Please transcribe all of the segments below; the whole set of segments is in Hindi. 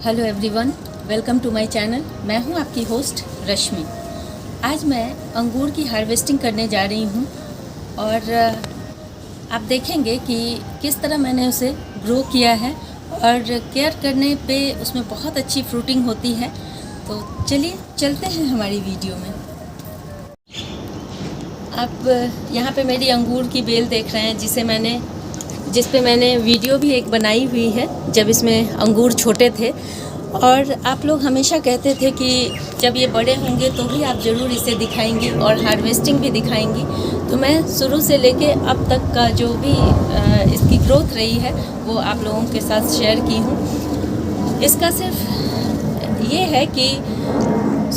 Hello everyone, welcome to my channel. मैं हूं आपकी होस्ट रश्मि। आज मैं अंगूर की हार्वेस्टिंग करने जा रही हूं और आप देखेंगे कि किस तरह मैंने उसे ग्रो किया है और केयर करने पे उसमें बहुत अच्छी फ्रूटिंग होती है। तो चलिए चलते हैं हमारी वीडियो में। आप यहाँ पे मेरी अंगूर की बेल देख रहे हैं जिस पे मैंने वीडियो भी एक बनाई हुई है जब इसमें अंगूर छोटे थे। और आप लोग हमेशा कहते थे कि जब ये बड़े होंगे तो भी आप ज़रूर इसे दिखाएंगी और हार्वेस्टिंग भी दिखाएंगी। तो मैं शुरू से लेके अब तक का जो भी इसकी ग्रोथ रही है वो आप लोगों के साथ शेयर की हूँ। इसका सिर्फ ये है कि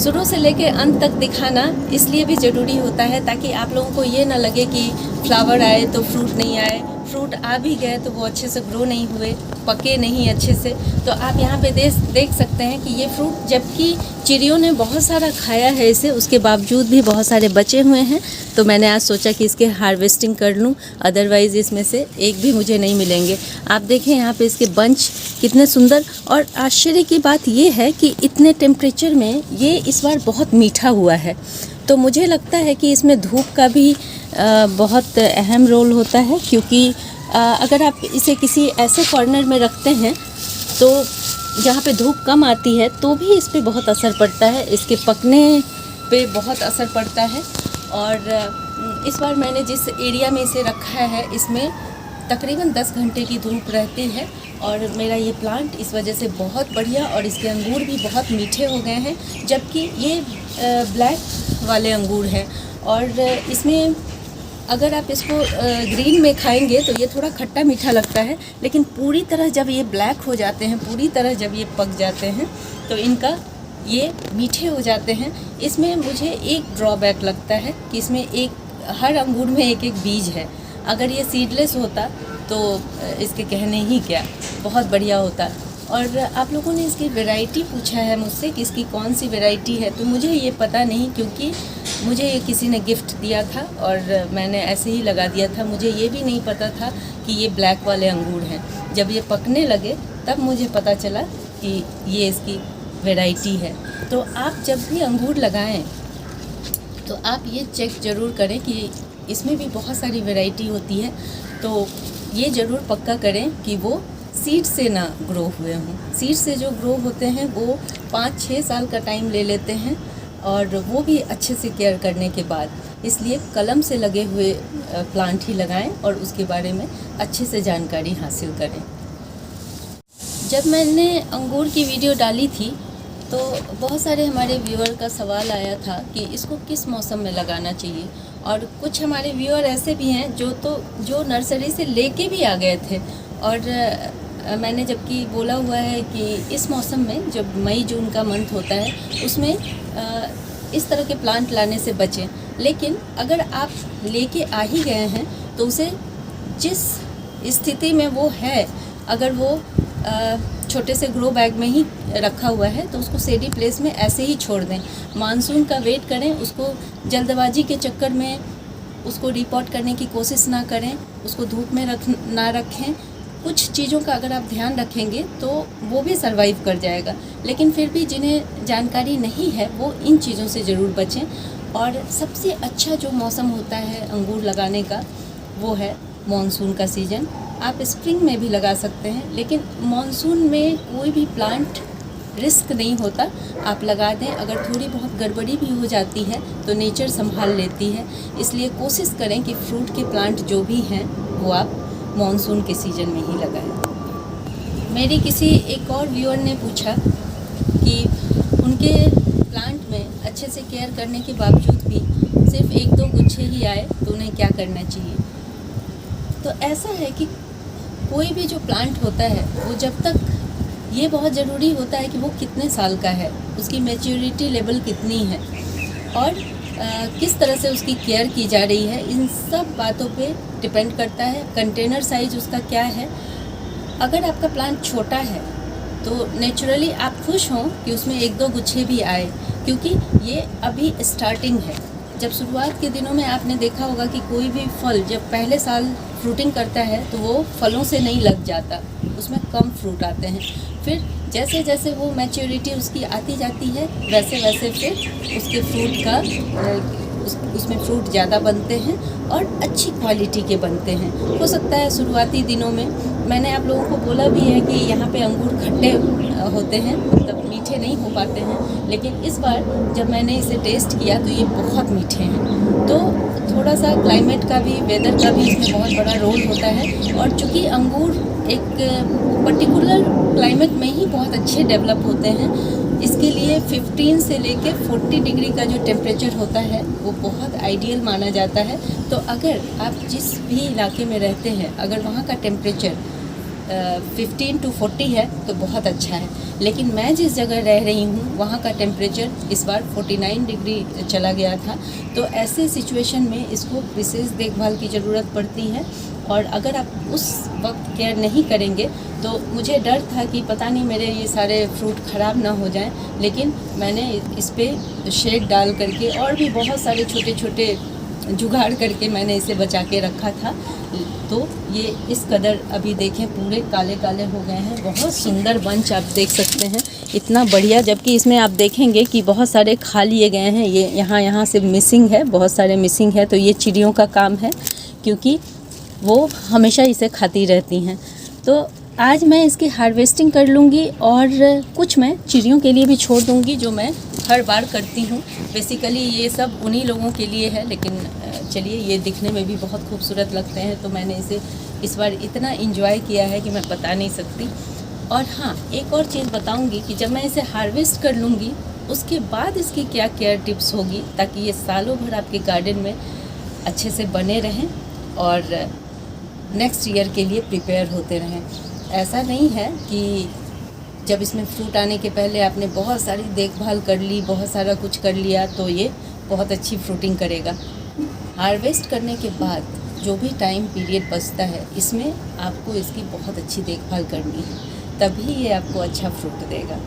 शुरू से लेके अंत तक दिखाना इसलिए भी ज़रूरी होता है ताकि आप लोगों को ये ना लगे कि फ्लावर आए तो फ्रूट नहीं आए, फ्रूट आ भी गए तो वो अच्छे से ग्रो नहीं हुए, पके नहीं अच्छे से। तो आप यहाँ पे देख सकते हैं कि ये फ्रूट जबकि चिड़ियों ने बहुत सारा खाया है इसे, उसके बावजूद भी बहुत सारे बचे हुए हैं। तो मैंने आज सोचा कि इसके हार्वेस्टिंग कर लूँ, अदरवाइज़ इसमें से एक भी मुझे नहीं मिलेंगे। आप देखें यहाँ पे इसके बंच कितने सुंदर। और आश्चर्य की बात ये है कि इतने टेम्परेचर में ये इस बार बहुत मीठा हुआ है। तो मुझे लगता है कि इसमें धूप का भी बहुत अहम रोल होता है, क्योंकि अगर आप इसे किसी ऐसे कॉर्नर में रखते हैं तो जहाँ पे धूप कम आती है तो भी इस पे बहुत असर पड़ता है, इसके पकने पे बहुत असर पड़ता है। और इस बार मैंने जिस एरिया में इसे रखा है इसमें तकरीबन 10 घंटे की धूप रहती है और मेरा ये प्लांट इस वजह से बहुत बढ़िया और इसके अंगूर भी बहुत मीठे हो गए हैं। जबकि ये ब्लैक वाले अंगूर हैं और इसमें अगर आप इसको ग्रीन में खाएंगे तो ये थोड़ा खट्टा मीठा लगता है, लेकिन पूरी तरह जब ये ब्लैक हो जाते हैं, पूरी तरह जब ये पक जाते हैं तो इनका ये मीठे हो जाते हैं। इसमें मुझे एक ड्रॉबैक लगता है कि इसमें हर अंगूर में एक एक बीज है। अगर ये सीडलेस होता तो इसके कहने ही क्या, बहुत बढ़िया होता। और आप लोगों ने इसकी वैरायटी पूछा है मुझसे कि इसकी कौन सी वैरायटी है, तो मुझे ये पता नहीं, क्योंकि मुझे ये किसी ने गिफ्ट दिया था और मैंने ऐसे ही लगा दिया था। मुझे ये भी नहीं पता था कि ये ब्लैक वाले अंगूर हैं। जब ये पकने लगे तब मुझे पता चला कि ये इसकी वैरायटी है। तो आप जब भी अंगूर लगाएं तो आप ये चेक ज़रूर करें कि इसमें भी बहुत सारी वैरायटी होती है, तो ये ज़रूर पक्का करें कि वो सीड से ना ग्रो हुए हों। सीड से जो ग्रो होते हैं वो 5-6 साल का टाइम ले लेते हैं और वो भी अच्छे से केयर करने के बाद। इसलिए कलम से लगे हुए प्लांट ही लगाएं और उसके बारे में अच्छे से जानकारी हासिल करें। जब मैंने अंगूर की वीडियो डाली थी तो बहुत सारे हमारे व्यूअर का सवाल आया था कि इसको किस मौसम में लगाना चाहिए। और कुछ हमारे व्यूअर ऐसे भी हैं जो नर्सरी से लेके भी आ गए थे। और मैंने जबकि बोला हुआ है कि इस मौसम में जब मई जून का मंथ होता है उसमें इस तरह के प्लांट लाने से बचें। लेकिन अगर आप लेके आ ही गए हैं तो उसे जिस स्थिति में वो है, अगर वो छोटे से ग्रो बैग में ही रखा हुआ है तो उसको सेडी प्लेस में ऐसे ही छोड़ दें। मानसून का वेट करें, उसको जल्दबाजी के चक्कर में उसको रिपोर्ट करने की कोशिश ना करें, उसको धूप में ना रखें। कुछ चीज़ों का अगर आप ध्यान रखेंगे तो वो भी सर्वाइव कर जाएगा। लेकिन फिर भी जिन्हें जानकारी नहीं है वो इन चीज़ों से ज़रूर बचें। और सबसे अच्छा जो मौसम होता है अंगूर लगाने का वो है मॉनसून का सीज़न। आप स्प्रिंग में भी लगा सकते हैं, लेकिन मॉनसून में कोई भी प्लांट रिस्क नहीं होता, आप लगा दें। अगर थोड़ी बहुत गड़बड़ी भी हो जाती है तो नेचर संभाल लेती है। इसलिए कोशिश करें कि फ्रूट के प्लांट जो भी हैं वो आप मॉनसून के सीज़न में ही लगाएं। मेरी किसी एक और व्यूअर ने पूछा कि उनके प्लांट में अच्छे से केयर करने के बावजूद भी सिर्फ 1-2 गुच्छे ही आए तो उन्हें क्या करना चाहिए। तो ऐसा है कि कोई भी जो प्लांट होता है वो जब तक, ये बहुत ज़रूरी होता है कि वो कितने साल का है, उसकी मैच्योरिटी लेवल कितनी है और किस तरह से उसकी केयर की जा रही है, इन सब बातों पे डिपेंड करता है। कंटेनर साइज़ उसका क्या है। अगर आपका प्लांट छोटा है तो नेचुरली आप खुश हों कि उसमें 1-2 गुच्छे भी आए, क्योंकि ये अभी स्टार्टिंग है। जब शुरुआत के दिनों में आपने देखा होगा कि कोई भी फल जब पहले साल फ्रूटिंग करता है तो वो फलों से नहीं लग जाता, उसमें कम फ्रूट आते हैं। फिर जैसे जैसे वो मैच्योरिटी उसकी आती जाती है वैसे वैसे फिर उसके फ्रूट का उसमें फ्रूट ज़्यादा बनते हैं और अच्छी क्वालिटी के बनते हैं। हो सकता है शुरुआती दिनों में, मैंने आप लोगों को बोला भी है कि यहाँ पे अंगूर खट्टे होते हैं, मतलब मीठे नहीं हो पाते हैं, लेकिन इस बार जब मैंने इसे टेस्ट किया तो ये बहुत मीठे हैं। तो थोड़ा सा क्लाइमेट का भी, वेदर का भी इसमें बहुत बड़ा रोल होता है। और चूँकि अंगूर एक पर्टिकुलर क्लाइमेट में ही बहुत अच्छे डेवलप होते हैं, इसके लिए 15 से लेके 40 डिग्री का जो टेम्परेचर होता है वो बहुत आइडियल माना जाता है। तो अगर आप जिस भी इलाके में रहते हैं, अगर वहाँ का टेम्परेचर 15 to 40 है तो बहुत अच्छा है। लेकिन मैं जिस जगह रह रही हूँ वहाँ का टेम्परेचर इस बार 49 डिग्री चला गया था। तो ऐसे सिचुएशन में इसको विशेष देखभाल की ज़रूरत पड़ती है। और अगर आप उस वक्त केयर नहीं करेंगे तो मुझे डर था कि पता नहीं मेरे ये सारे फ्रूट ख़राब ना हो जाएं, लेकिन मैंने इस पे शेड डाल करके और भी बहुत सारे छोटे छोटे जुगाड़ करके मैंने इसे बचा के रखा था। तो ये इस कदर अभी देखें पूरे काले काले हो गए हैं। बहुत सुंदर बंच आप देख सकते हैं, इतना बढ़िया। जबकि इसमें आप देखेंगे कि बहुत सारे खा लिए गए हैं, ये यहाँ से मिसिंग है, बहुत सारे मिसिंग है। तो ये चिड़ियों का काम है, क्योंकि वो हमेशा इसे खाती रहती हैं। तो आज मैं इसकी हार्वेस्टिंग कर लूँगी और कुछ मैं चिड़ियों के लिए भी छोड़ दूँगी, जो मैं हर बार करती हूँ। बेसिकली ये सब उन्हीं लोगों के लिए है, लेकिन चलिए ये दिखने में भी बहुत खूबसूरत लगते हैं, तो मैंने इसे इस बार इतना एंजॉय किया है कि मैं बता नहीं सकती। और हाँ, एक और चीज़ बताऊँगी कि जब मैं इसे हार्वेस्ट कर लूँगी उसके बाद इसकी क्या केयर टिप्स होगी, ताकि ये सालों भर आपके गार्डन में अच्छे से बने रहें और नेक्स्ट ईयर के लिए प्रिपेयर होते रहें। ऐसा नहीं है कि जब इसमें फ्रूट आने के पहले आपने बहुत सारी देखभाल कर ली, बहुत सारा कुछ कर लिया तो ये बहुत अच्छी फ्रूटिंग करेगा। हार्वेस्ट करने के बाद जो भी टाइम पीरियड बचता है, इसमें आपको इसकी बहुत अच्छी देखभाल करनी है, तभी ये आपको अच्छा फ्रूट देगा।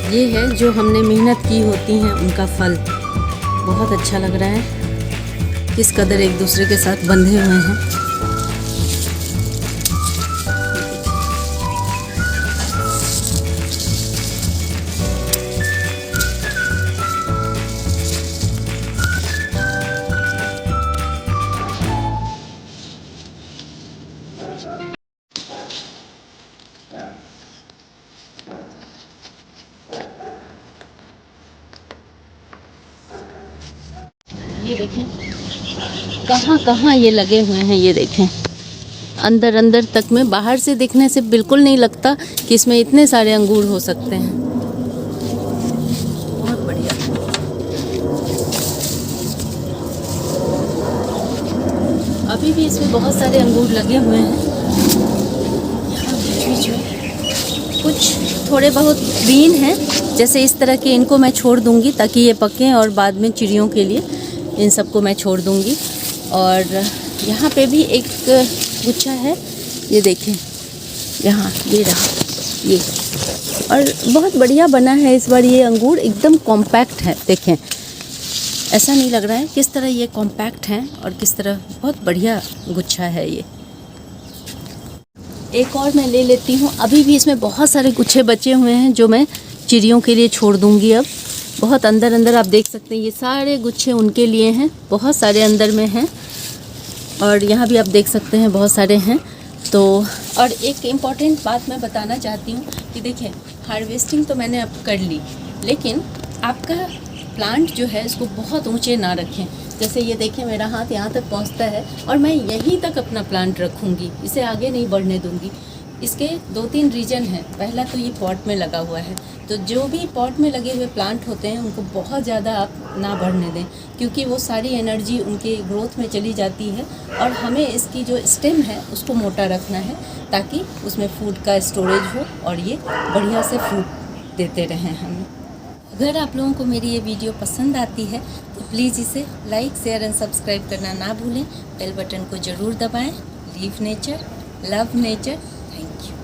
ये है जो हमने मेहनत की होती हैं उनका फल। बहुत अच्छा लग रहा है, किस कदर एक दूसरे के साथ बंधे हुए हैं। ये देखें कहाँ कहाँ ये लगे हुए हैं, ये देखें अंदर अंदर तक में। बाहर से देखने से बिल्कुल नहीं लगता कि इसमें इतने सारे अंगूर हो सकते हैं। बहुत बढ़िया। अभी भी इसमें बहुत सारे अंगूर लगे हुए हैं। यहाँ बीच बीच में कुछ थोड़े बहुत ग्रीन हैं, जैसे इस तरह के, इनको मैं छोड़ दूँगी ताकि ये पकें और बाद में चिड़ियों के लिए इन सबको मैं छोड़ दूँगी। और यहाँ पे भी एक गुच्छा है ये देखें, यहाँ ये रहा ये, और बहुत बढ़िया बना है इस बार। ये अंगूर एकदम कॉम्पैक्ट है, देखें ऐसा नहीं लग रहा है, किस तरह ये कॉम्पैक्ट हैं और किस तरह बहुत बढ़िया गुच्छा है ये। एक और मैं ले लेती हूँ, अभी भी इसमें बहुत सारे गुच्छे बचे हुए हैं जो मैं चिड़ियों के लिए छोड़ दूँगी। अब बहुत अंदर अंदर आप देख सकते हैं, ये सारे गुच्छे उनके लिए हैं, बहुत सारे अंदर में हैं, और यहाँ भी आप देख सकते हैं बहुत सारे हैं। तो और एक इम्पॉर्टेंट बात मैं बताना चाहती हूँ कि देखिए, हार्वेस्टिंग तो मैंने अब कर ली, लेकिन आपका प्लांट जो है इसको बहुत ऊंचे ना रखें। जैसे ये देखें, मेरा हाथ यहाँ तक पहुँचता है और मैं यहीं तक अपना प्लांट रखूँगी, इसे आगे नहीं बढ़ने दूँगी। इसके 2-3 रीज़न हैं। पहला तो ये पॉट में लगा हुआ है, तो जो भी पॉट में लगे हुए प्लांट होते हैं उनको बहुत ज़्यादा आप ना बढ़ने दें, क्योंकि वो सारी एनर्जी उनके ग्रोथ में चली जाती है, और हमें इसकी जो स्टेम है उसको मोटा रखना है ताकि उसमें फूड का स्टोरेज हो और ये बढ़िया से फ्रूट देते रहें हमें। अगर आप लोगों को मेरी ये वीडियो पसंद आती है तो प्लीज़ इसे लाइक, शेयर एंड सब्सक्राइब करना ना भूलें। बेल बटन को ज़रूर दबाएं। Leave nature, love nature. Thank you.